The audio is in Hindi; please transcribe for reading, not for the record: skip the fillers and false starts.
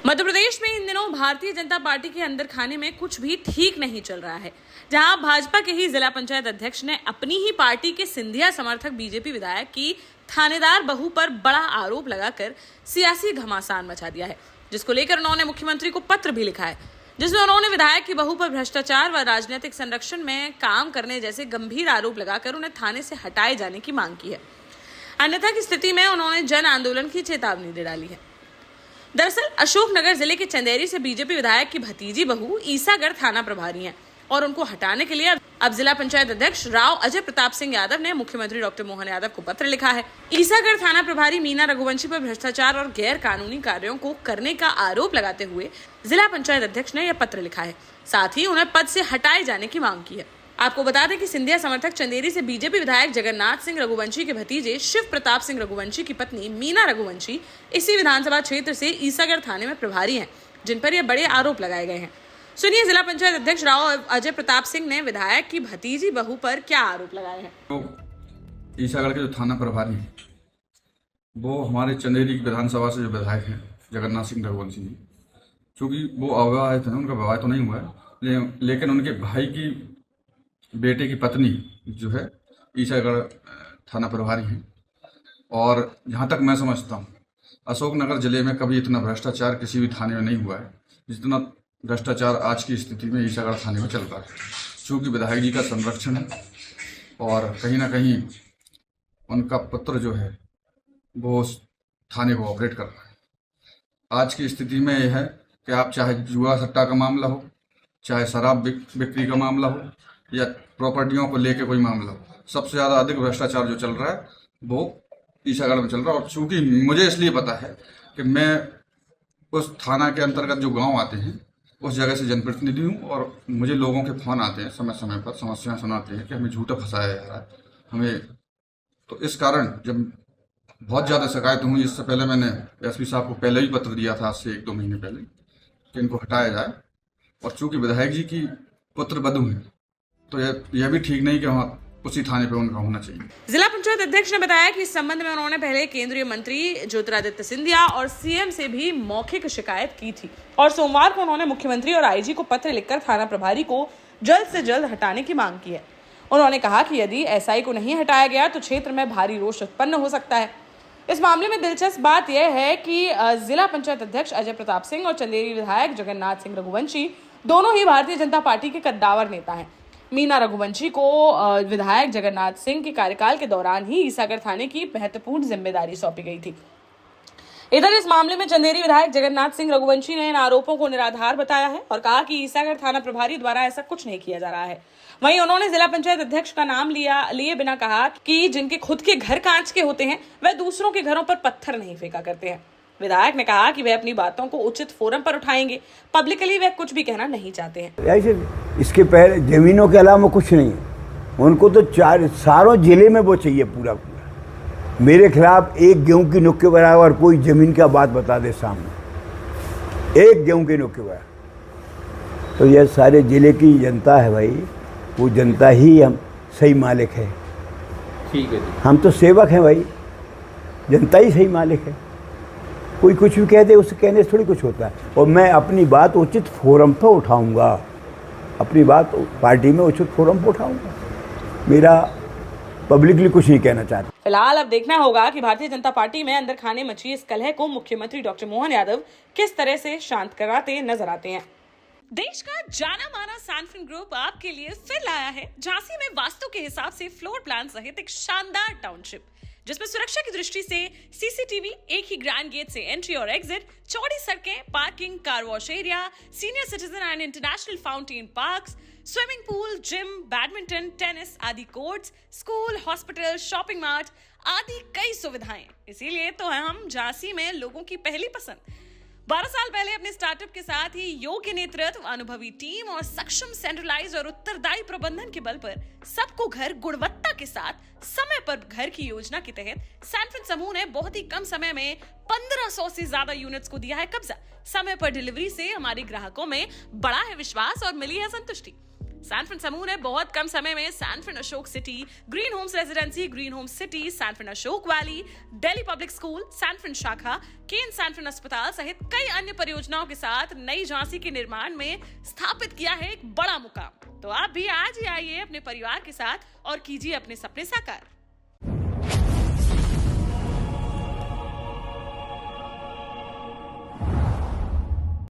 मध्य प्रदेश में इन दिनों भारतीय जनता पार्टी के अंदर खाने में कुछ भी ठीक नहीं चल रहा है। जहां भाजपा के ही जिला पंचायत अध्यक्ष ने अपनी ही पार्टी के सिंधिया समर्थक बीजेपी विधायक की थानेदार बहू पर बड़ा आरोप लगाकर सियासी घमासान मचा दिया है, जिसको लेकर उन्होंने मुख्यमंत्री को पत्र भी लिखा है, जिसमें उन्होंने विधायक की बहू पर भ्रष्टाचार व राजनीतिक संरक्षण में काम करने जैसे गंभीर आरोप लगाकर उन्हें थाने से हटाए जाने की मांग की है। अन्यथा की स्थिति में उन्होंने जन आंदोलन की चेतावनी दे डाली है। दरअसल अशोकनगर जिले के चंदेरी से बीजेपी विधायक की भतीजी बहू ईसागढ़ थाना प्रभारी हैं और उनको हटाने के लिए अब जिला पंचायत अध्यक्ष राव अजय प्रताप सिंह यादव ने मुख्यमंत्री डॉक्टर मोहन यादव को पत्र लिखा है। ईसागढ़ थाना प्रभारी मीना रघुवंशी पर भ्रष्टाचार और गैर कानूनी कार्यों को करने का आरोप लगाते हुए जिला पंचायत अध्यक्ष ने यह पत्र लिखा है। साथ ही उन्हें पद से हटाए जाने की मांग की है। आपको बता दें कि सिंधिया समर्थक चंदेरी से बीजेपी विधायक जगन्नाथ सिंह रघुवंशी के भतीजे शिव प्रताप सिंह रघुवंशी की पत्नी मीना रघुवंशी इसी विधानसभा क्षेत्र से ईसागढ़ थाने में प्रभारी हैं, जिन पर यह बड़े आरोप लगाए गए हैं। सुनिए जिला पंचायत अध्यक्ष राव अजय प्रताप सिंह ने विधायक की भतीजी बहू पर क्या आरोप लगाए हैं। तो ईसागढ़ के जो थाना प्रभारी हैं वो हमारे चंदेरी विधानसभा से जो विधायक हैं जगन्नाथ सिंह रघुवंशी जी, चूँकि वो अविवाहित हैं, उनका विवाह तो नहीं हुआ है, लेकिन उनके भाई की बेटे की पत्नी जो है ईसागढ़ थाना प्रभारी हैं। और जहाँ तक मैं समझता हूँ अशोकनगर जिले में कभी इतना भ्रष्टाचार किसी भी थाने में नहीं हुआ है जितना भ्रष्टाचार आज की स्थिति में ईसागढ़ थाने में चल रहा है। चूँकि विधायक जी का संरक्षण है और कहीं ना कहीं उनका पुत्र जो है वो उस थाने को ऑपरेट कर रहा है। आज की स्थिति में यह है कि आप चाहे जुआ सट्टा का मामला हो, चाहे शराब बिक्री का मामला हो या प्रॉपर्टियों को लेके कोई मामला हो, सबसे ज़्यादा अधिक भ्रष्टाचार जो चल रहा है वो ईसागढ़ में चल रहा है। और चूँकि मुझे इसलिए पता है कि मैं उस थाना के अंतर्गत जो गांव आते हैं उस जगह से जनप्रतिनिधि हूँ और मुझे लोगों के फ़ोन आते हैं, समय समय पर समस्याएं सुनाते हैं कि हमें झूठा फंसाया जा रहा है हमें। तो इस कारण जब बहुत ज़्यादा शिकायत हुई, इससे पहले मैंने एसपी साहब को पहले ही पत्र दिया था, आज से 1-2 महीने पहले, कि इनको हटाया जाए। और चूँकि विधायक जी की पुत्र बधू है तो यह भी ठीक नहीं कि वहाँ उसी थाने पे उनका होना चाहिए। जिला पंचायत अध्यक्ष ने बताया कि इस संबंध में उन्होंने पहले केंद्रीय मंत्री ज्योतिरादित्य सिंधिया और सीएम से भी मौखिक शिकायत की थी और सोमवार को उन्होंने मुख्यमंत्री और आईजी को पत्र लिखकर थाना प्रभारी को जल्द से जल्द हटाने की मांग की है। उन्होंने कहा कि यदि एसआई को नहीं हटाया गया तो क्षेत्र में भारी रोष उत्पन्न हो सकता है। इस मामले में दिलचस्प बात यह है कि जिला पंचायत अध्यक्ष अजय प्रताप सिंह और चंदेरी विधायक जगन्नाथ सिंह रघुवंशी दोनों ही भारतीय जनता पार्टी के कद्दावर नेता हैं। मीना रघुवंशी को विधायक जगन्नाथ सिंह के कार्यकाल के दौरान ही ईसागढ़ थाने की महत्वपूर्ण जिम्मेदारी सौंपी गई थी। इधर इस मामले में चंदेरी विधायक जगन्नाथ सिंह रघुवंशी ने इन आरोपों को निराधार बताया है और कहा कि ईसागढ़ थाना प्रभारी द्वारा ऐसा कुछ नहीं किया जा रहा है। वहीं उन्होंने जिला पंचायत अध्यक्ष का नाम लिए बिना कहा कि जिनके खुद के घर कांच के होते हैं वह दूसरों के घरों पर पत्थर नहीं फेंका करते हैं। विधायक ने कहा कि वे अपनी बातों को उचित फोरम पर उठाएंगे, पब्लिकली वे कुछ भी कहना नहीं चाहते हैं। ऐसे इसके पहले जमीनों के अलावा कुछ नहीं है, उनको तो सारों जिले में वो चाहिए पूरा। मेरे खिलाफ एक गेहूं की नुक के बराबर कोई जमीन का बात बता दे सामने, एक गेहूं के नुक के बराबर, तो यह सारे जिले की जनता है भाई, वो जनता ही हम सही मालिक है। ठीक है, हम तो सेवक हैं भाई, जनता ही सही मालिक है। कोई कुछ भी कह दे उससे कहने से थोड़ी कुछ होता है। और मैं अपनी बात उचित फोरम पर उठाऊंगा, अपनी बात पार्टी में उचित फोरम पर उठाऊंगा। मेरा पब्लिकली कुछ नहीं कहना चाहता। फिलहाल अब देखना होगा कि भारतीय जनता पार्टी में अंदर खाने मची इस कलह को मुख्यमंत्री डॉक्टर मोहन यादव किस तरह से शांत कराते नजर आते हैं। देश का जाना माना सैनफिन ग्रुप आपके लिए फिर लाया है झांसी में वास्तु के हिसाब से फ्लोर प्लान सहित एक शानदार टाउनशिप, जिसमें सुरक्षा की दृष्टि से सीसीटीवी, एक ही ग्रैंड गेट से एंट्री और एग्जिट, चौड़ी सड़कें, parking, car wash area, senior citizen and international fountain parks, swimming pool, gym, badminton, tennis आदि courts, school, hospital, shopping mart आदि कई सुविधाएं। इसीलिए तो हम झांसी में लोगों की पहली पसंद। 12 साल पहले अपने स्टार्टअप के साथ ही योग्य नेतृत्व, अनुभवी टीम और सक्षम सेंट्रलाइज और उत्तरदायी प्रबंधन के बल पर सबको घर गुणवत्ता के साथ समय पर घर की योजना के तहत सैनफिन समूह ने बहुत ही कम समय में 1500 से ज्यादा यूनिट्स को दिया है कब्जा। समय पर डिलीवरी से हमारे ग्राहकों में बड़ा है विश्वास और मिली है संतुष्टि। सैनफिन समूह ने बहुत कम समय में Sanfin Ashok city, green homes residency, green homes city, Sanfin Ashok valley, Delhi public school, Sanfin शाखा, केन सैनफिन अस्पताल सहित कई अन्य परियोजनाओं के साथ नई झांसी के निर्माण में स्थापित किया है एक बड़ा मुकाम। तो आप भी आज ही आइए अपने परिवार के साथ और कीजिए अपने सपने साकार।